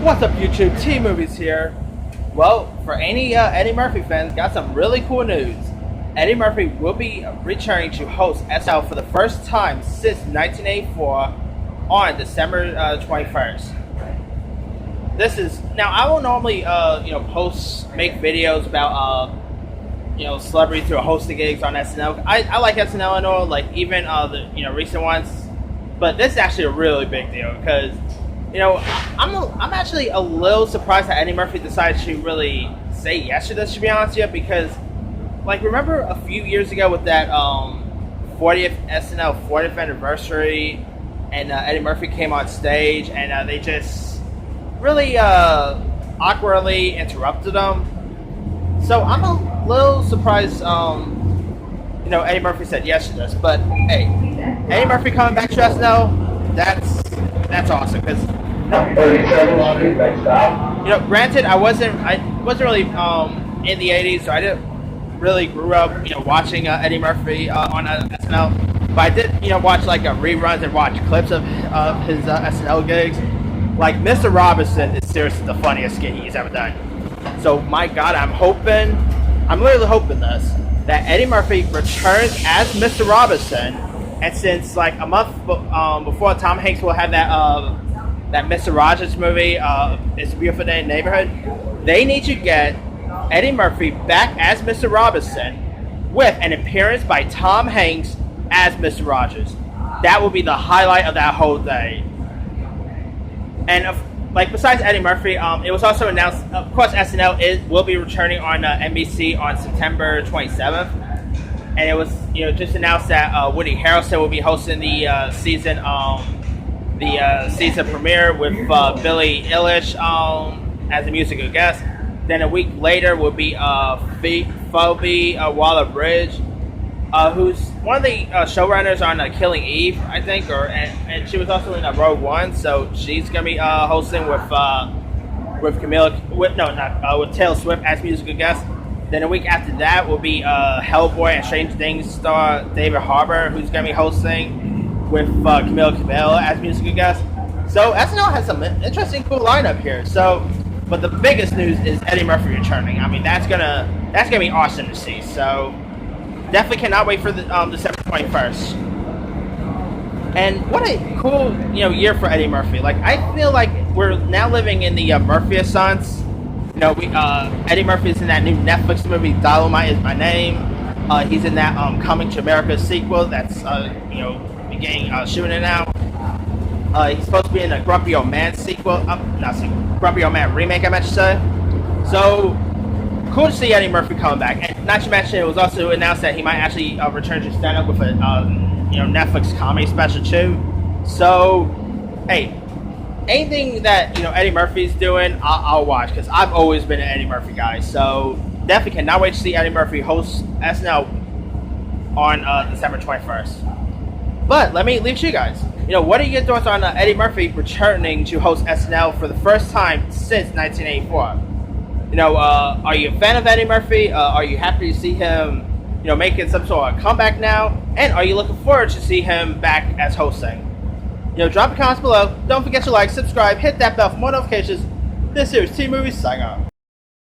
What's up, YouTube? T-Movies here. Well, for any Eddie Murphy fans, got some really cool news. Eddie Murphy will be returning to host SNL for the first time since 1984 on December 21st. This is now. I will normally, make videos about celebrities who are hosting gigs on SNL. I like SNL and all, like even the recent ones, but this is actually a really big deal because. I'm actually a little surprised that Eddie Murphy decided to really say yes to this, to be honest with you, because, like, remember a few years ago with that 40th SNL 40th anniversary, and Eddie Murphy came on stage, and they just really awkwardly interrupted him. So I'm a little surprised, Eddie Murphy said yes to this, but hey, Eddie Murphy coming back to SNL, that's awesome, because granted, I wasn't really in the '80s, so I didn't really grew up, watching Eddie Murphy on SNL. But I did, watch like reruns and watch clips of his SNL gigs. Like Mr. Robinson is seriously the funniest skit he's ever done. So my God, I'm literally hoping that Eddie Murphy returns as Mr. Robinson, and since like a month before Tom Hanks will have that Mr. Rogers movie, It's a Beautiful Day in the Neighborhood, they need to get Eddie Murphy back as Mr. Robinson with an appearance by Tom Hanks as Mr. Rogers. That will be the highlight of that whole day. And besides Eddie Murphy, it was also announced, of course, SNL will be returning on NBC on September 27th. And it was, just announced that Woody Harrelson will be hosting the season premiere with Billie Eilish as a musical guest. Then a week later will be Phoebe Waller-Bridge, who's one of the showrunners on Killing Eve, I think, and she was also in Rogue One, so she's gonna be hosting with Taylor Swift as musical guest. Then a week after that will be Hellboy and Strange Things star David Harbour, who's gonna be hosting with Camila Cabello as musical guest. So SNL has some interesting, cool lineup here. So, but the biggest news is Eddie Murphy returning. I mean, that's gonna be awesome to see. So, definitely cannot wait for the December 21st. And what a cool year for Eddie Murphy. Like, I feel like we're now living in the Murphy Renaissance. Eddie Murphy is in that new Netflix movie Dolomite Is My Name. He's in that Coming to America sequel that's beginning shooting now. He's supposed to be in a Grumpy Old Man Grumpy Old Man remake, I meant to say. So cool to see Eddie Murphy coming back. And not to mention, it was also announced that he might actually return to stand up with a Netflix comedy special too. So hey, anything that Eddie Murphy's doing, I'll watch, because I've always been an Eddie Murphy guy. So definitely cannot wait to see Eddie Murphy host SNL on December 21st. But let me leave to you guys. What are your thoughts on Eddie Murphy returning to host SNL for the first time since 1984? Are you a fan of Eddie Murphy? Are you happy to see him, making some sort of comeback now? And are you looking forward to see him back as hosting? Drop a comment below. Don't forget to like, subscribe, hit that bell for more notifications. This is T-Movies, signing off.